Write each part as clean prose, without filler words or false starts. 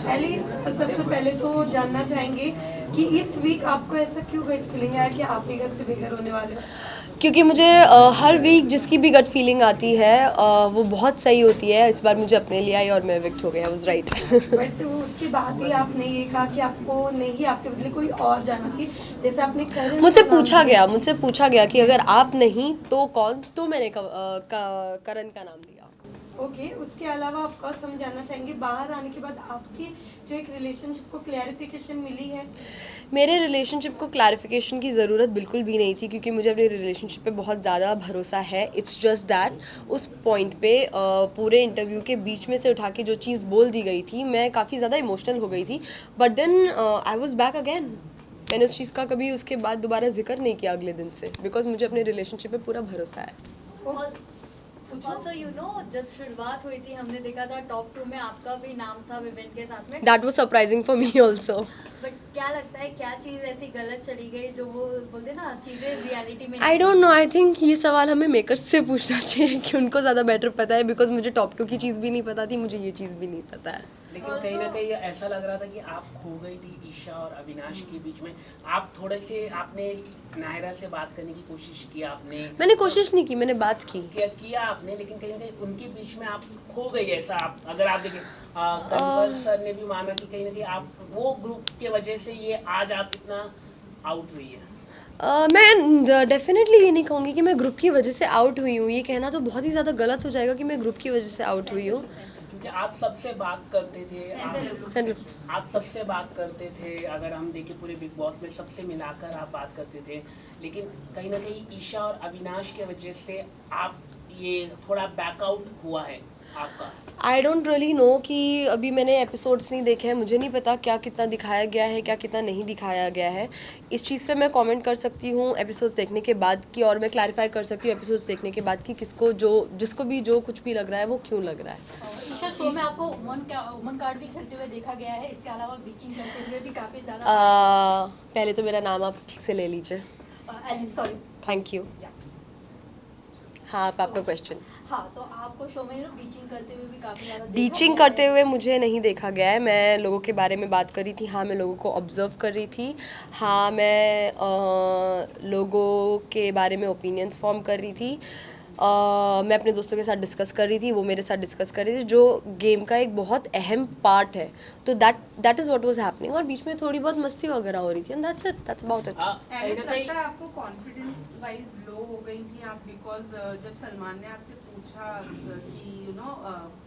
Alice, सबसे पहले तो जानना चाहेंगे कि इस वीक आपको ऐसा क्यों गट फीलिंग आया कि आप ही घर से बेघर होने वाले हो? क्योंकि मुझे हर वीक जिसकी भी गट फीलिंग आती है वो बहुत सही होती है। इस बार मुझे अपने लिए आई और मैं एविक्ट हो गया, वाज राइट। बट उसके बाद ही आपने ये कहा कि आपको नहीं, आपके बदले कोई और जाना चाहिए, जैसे आपने करण मुझसे पूछा गया कि अगर आप नहीं तो कौन, तो मैंने करण का नाम लिया। ओके, उसके अलावा ऑफ कोर्स हम जानना चाहेंगे बाहर आने के बाद आपकी जो एक रिलेशनशिप को क्लैरिफिकेशन मिली है। मेरे रिलेशनशिप को क्लैरिफिकेशन की ज़रूरत बिल्कुल भी नहीं थी, क्योंकि मुझे अपने रिलेशनशिप पे बहुत ज़्यादा भरोसा है। इट्स जस्ट दैट उस पॉइंट पे पूरे इंटरव्यू के बीच में से उठा के जो चीज़ बोल दी गई थी, मैं काफ़ी ज़्यादा इमोशनल हो गई थी। But then I was back again. मैंने उस चीज़ का कभी उसके बाद दोबारा जिक्र नहीं किया अगले दिन से, बिकॉज मुझे अपने रिलेशनशिप पे पूरा भरोसा है। Also, you know, जब शुरुआत हुई थी हमने देखा था टॉप 2 में आपका भी नाम था विवेन के साथ में। That was surprising for me also. But क्या लगता है क्या चीज़ ऐसी गलत चली गई जो वो बोलते ना चीज़ें रियलिटी में I don't know, I think ये सवाल हमें मेकर्स से पूछना चाहिए कि उनको ज़्यादा बेटर पता है, बिकॉज मुझे टॉप 2 की चीज़ भी नहीं पता थी, मुझे ये चीज़ भी नहीं पता है। लेकिन कहीं ना कहीं ऐसा लग रहा था कि आप खो गई थी ईशा और अविनाश के बीच में। आप थोड़े से आपने नायरा से बात करने की कोशिश की, आपने मैंने कोशिश नहीं की, मैंने बात की। किया आपने, लेकिन कहीं ना कहीं उनके बीच में आप खो गई। ऐसा आप अगर आप देखें, कन्वर सर ने भी माना कि कहीं ना कहीं आप वो ग्रुप के वजह से ये आज आप इतना आउट हुई है। मैं डेफिनेटली ये नहीं कहूँगी कि मैं ग्रुप की वजह से आउट हुई हूँ। ये कहना तो बहुत ही ज़्यादा गलत हो जाएगा कि मैं ग्रुप की वजह से आउट हुई हूँ। क्योंकि आप सबसे बात करते थे, आप सबसे बात करते थे। अगर हम देखें पूरे बिग बॉस में सबसे मिलाकर आप बात करते थे, लेकिन कहीं ना कहीं ईशा और अविनाश के वजह से आप ये थोड़ा बैकआउट हुआ है आपका। आई डोंट रियली नो कि अभी मैंने एपिसोड्स नहीं देखे हैं, मुझे नहीं पता क्या कितना दिखाया गया है, क्या कितना नहीं दिखाया गया है। इस चीज़ पे मैं कमेंट कर सकती हूँ एपिसोड्स देखने के बाद की, और मैं क्लैरिफाई कर सकती हूँ एपिसोड्स देखने के बाद कि जिसको भी जो कुछ भी लग रहा है वो क्यों लग रहा है। ईशा, शो में आपको वुमन कार्ड भी खेलते हुए देखा गया है, इसके अलावा बीचिंग करते हुए भी काफी ज्यादा। पहले तो मेरा नाम आप ठीक से ले लीजिए। Alice, sorry. Thank you. हाँ, आप आपका क्वेश्चन। हाँ, तो आपको शो में बीचिंग करते हुए भी काफी ज्यादा बीचिंग करते हुए मुझे नहीं देखा गया है। मैं लोगों के बारे में बात कर रही थी, हाँ मैं लोगों को ऑब्जर्व कर रही थी, हाँ मैं लोगों के बारे में ओपिनियंस फॉर्म कर रही थी, मैं अपने दोस्तों के साथ डिस्कस कर रही थी, वो मेरे साथ डिस्कस कर रही थी, जो गेम का एक बहुत अहम पार्ट है। तो that is what was happening, और बीच में थोड़ी बहुत मस्ती वगैरह हो रही थी, एंड दैट्स अबाउट इट। ऐसा लगता है आपको कॉन्फिडेंस वाइज लो हो गई थी आप, बिकॉज जब सलमान ने आपसे पूछा कि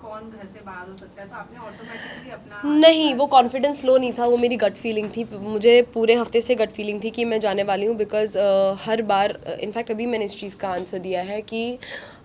कौन घर से बाहर हो सकता है, तो आपने ऑटोमेटिकली अपना नहीं, वो कॉन्फिडेंस लो नहीं था, वो मेरी गट फीलिंग थी। मुझे पूरे हफ्ते से गट फीलिंग थी कि मैं जाने वाली हूँ, बिकॉज हर बार इनफैक्ट अभी मैंने इस चीज़ का आंसर दिया है कि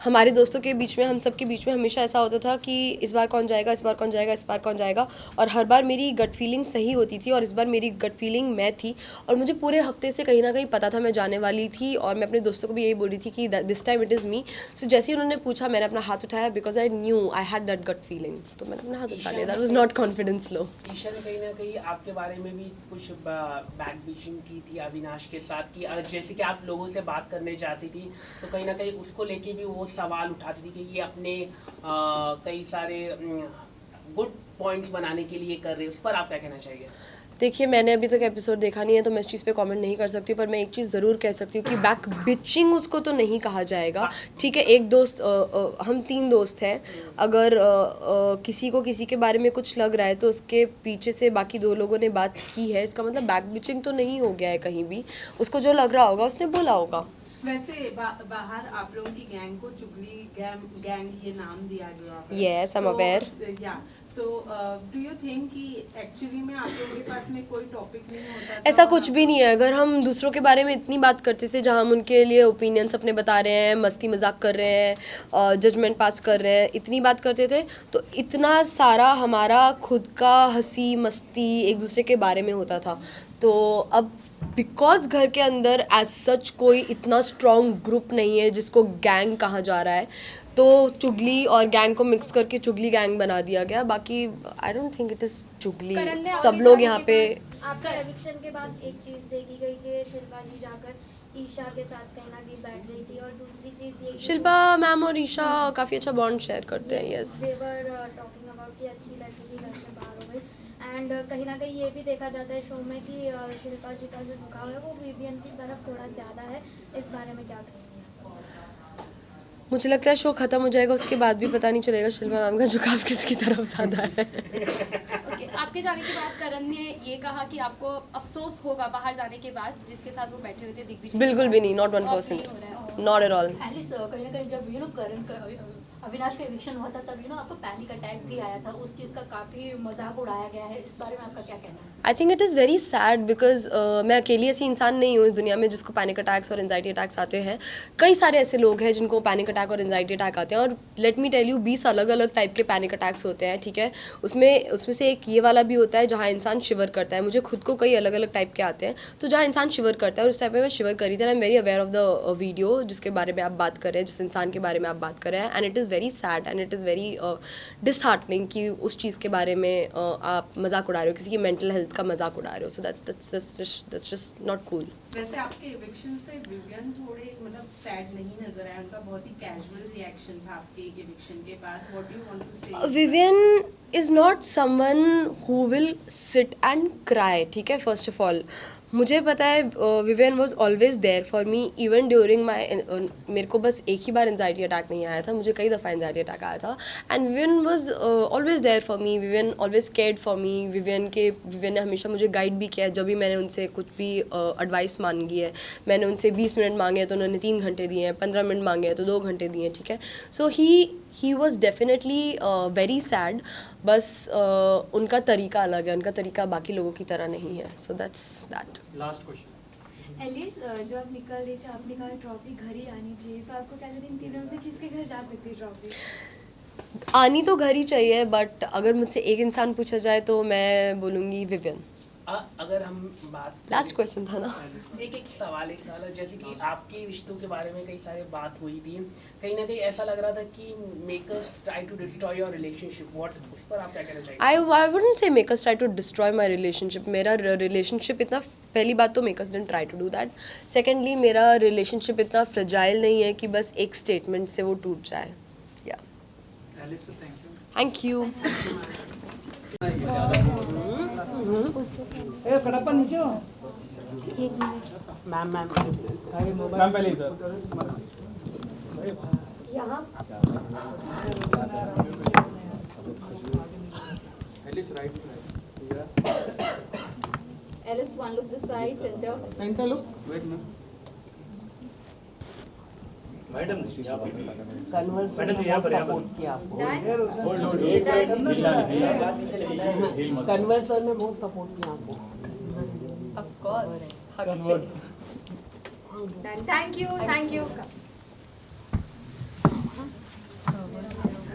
हमारे दोस्तों के बीच में, हम सब के बीच में हमेशा ऐसा होता था कि इस बार कौन जाएगा, इस बार कौन जाएगा, इस बार कौन जाएगा, और हर बार मेरी गट फीलिंग सही होती थी, और इस बार मेरी गट फीलिंग मैं थी, और मुझे पूरे हफ्ते से कहीं ना कहीं पता था मैं जाने वाली थी, और मैं अपने दोस्तों को भी यही बोल रही थी कि this time it is me. So जैसे ही उन्होंने पूछा, मैंने अपना हाथ उठाया, because I knew I had that gut feeling, तो मैंने अपना हाथ उठा लिया। That was not confidence low. Isha ने कहीं ना कहीं आपके बारे में भी कुछ बैक बीचिंग की थी अविनाश के साथ, कि जैसे कि आप लोगों से बात करने जाती थी तो कहीं ना कहीं उसको लेके भी वो सवाल उठाती थी कि ये अपने कई सारे गुड पॉइंट्स बनाने के लिए कर रहे हैं। उस पर आप क्या कहना चाहिए? देखिए, मैंने अभी तक एपिसोड देखा नहीं है, तो मैं इस चीज़ पे कमेंट नहीं कर सकती, पर मैं एक चीज़ ज़रूर कह सकती हूँ कि बैक बिचिंग उसको तो नहीं कहा जाएगा। ठीक है, एक दोस्त, हम 3 दोस्त हैं, अगर किसी को किसी के बारे में कुछ लग रहा है तो उसके पीछे से बाकी 2 लोगों ने बात की है, इसका मतलब बैक बिचिंग तो नहीं हो गया है कहीं भी। उसको जो लग रहा होगा उसने बोला होगा। वैसे बाहर आप लोगों की गैंग को चुगली गैंग ये नाम दिया गया है। Yes, I'm aware. So do you think कि एक्चुअली में आप लोगों के पास में कोई टॉपिक नहीं होता था? ऐसा कुछ भी नहीं है। अगर हम दूसरों के बारे में इतनी बात करते थे, जहाँ हम उनके लिए ओपिनियंस अपने बता रहे हैं, मस्ती मजाक कर रहे हैं, जजमेंट पास कर रहे हैं, इतनी बात करते थे, तो इतना सारा हमारा खुद का हंसी मस्ती एक दूसरे के बारे में होता था। तो अब बिकॉज घर के अंदर एज सच कोई इतना स्ट्रॉन्ग ग्रुप नहीं है जिसको गैंग कहा जा रहा है, तो चुगली और गैंग को मिक्स करके चुगली गैंग बना दिया गया। बाकी I don't think it is चुगली। सब लोग यहाँ पे आपका एविक्शन के बाद एक चीज देखी गई कि शिल्पा जी जाकर ईशा के साथ कहीं ना कहीं बैठ रही थी, और दूसरी चीज ये शिल्पा मैम और ईशा काफ़ी अच्छा बॉन्ड शेयर करते हैं। Yes, they were talking about कि अच्छी लड़की थी घर से बाहर हो गई, एंड कहीं ना कहीं ये भी देखा जाता है शो में कि शिल्पा जी का जो झुकाव है वो विवियन की तरफ थोड़ा ज़्यादा है, इस बारे में क्या कहेंगे? मुझे लगता है शो खत्म हो जाएगा उसके बाद भी पता नहीं चलेगा शिल्पा मैम का झुकाव किसकी तरफ ज़्यादा है। ओके, आपके जाने के बाद करण ने ये कहा कि आपको अफसोस होगा बाहर जाने के बाद, जिसके साथ वो बैठे हुए थे दिग्विजय के बिल्कुल साथ। भी नहीं, नॉट Off नहीं 1%, हो रहा है। Not at all. एलिस कहीं ना कहीं जब करण का अविनाश का इविक्शन हुआ था तब आपको पैनिक अटैक भी आया था, उस चीज़ का काफ़ी मजाक उड़ाया गया है, इस बारे में आपका क्या कहना है? I think it is very sad because मैं अकेली ऐसी इंसान नहीं हूँ इस दुनिया में जिसको पैनिक अटैक्स और एंजाइटी अटैक्स आते हैं। कई सारे ऐसे लोग हैं जिनको पैनिक अटैक और एंजाइटी अटैक आते हैं, और लेट मी टेल यू 20 अलग अलग टाइप के पैनिक अटैक्स होते हैं, ठीक है। उसमें से एक ये वाला भी होता है जहाँ इंसान शिवर करता है। मुझे खुद को कई अलग अलग टाइप के आते हैं, तो जहाँ इंसान शिवर करता है और उस टाइप में मैं शिवर करी थी। I am very aware of the video जिसके बारे में आप बात कर रहे हैं, जिस इंसान के बारे में आप बात कर रहे हैं, and it is very sad and it is very disheartening कि उस चीज़ के बारे में आप मजाक उड़ा रहे हो, किसी की मेंटल हेल्थ का मजाक उड़ा रहे हो। So that's just not cool. वैसे आपके इविक्शन से विवियन थोड़े मतलब सैड नहीं नजर आया, उनका बहुत ही कैजुअल रिएक्शन था आपके इविक्शन के बाद। What do you want to say? Vivian is not someone who will sit and cry, ठीक है। फर्स्ट ऑफ ऑल मुझे पता है Vivian was always there for me even during my मेरे को बस एक ही बार एंजाइटी अटैक नहीं आया था, मुझे कई दफ़ा एंजाइटी अटैक आया था, and Vivian was always there for me. Vivian always cared for me. Vivian ने हमेशा मुझे गाइड भी किया है जब भी मैंने उनसे कुछ भी एडवाइस मांगी है। मैंने उनसे 20 मिनट मांगे हैं तो उन्होंने 3 घंटे दिए हैं, 15 मिनट मांगे हैं तो 2 घंटे दिए हैं, ठीक है। So he was definitely very sad, बस उनका तरीका अलग है, उनका तरीका बाकी लोगों की तरह नहीं है। So that's that. Last question. Alice, जब आप निकल रही थी आपने कहा ट्रॉफी घर ही आनी चाहिए, तो आपको क्या लगता है इन तीनों से किसके घर जा सकती है ट्रॉफी? आनी तो घर ही चाहिए, बट अगर मुझसे एक इंसान पूछा जाए तो मैं बोलूँगी विवियन। अगर हम बात लास्ट क्वेश्चन था ना। एक सवाल है, जैसे कि आपके रिश्तों के बारे में कई सारी बात हुई थी, कहीं ना कहीं ऐसा लग रहा था कि makers try to destroy your relationship, what उस पर आप क्या कहना चाहेंगे? I wouldn't say makers try to destroy my relationship. मेरा रिलेशनशिप इतना, पहली बात तो makers didn't try to do that. Secondly मेरा रिलेशनशिप इतना फ्रेजाइल नहीं है कि बस एक स्टेटमेंट से वो टूट जाए। या Alice, thank you. Thank you. Ma'am पहले इधर। यहाँ Alice right. Alice, one look this side, center. Centre look. Wait ma'am. Madam यहाँ पर सपोर्ट किया आपको, कन्वर्स सर ने बहुत सपोर्ट किया आपको। Of course. Thank you.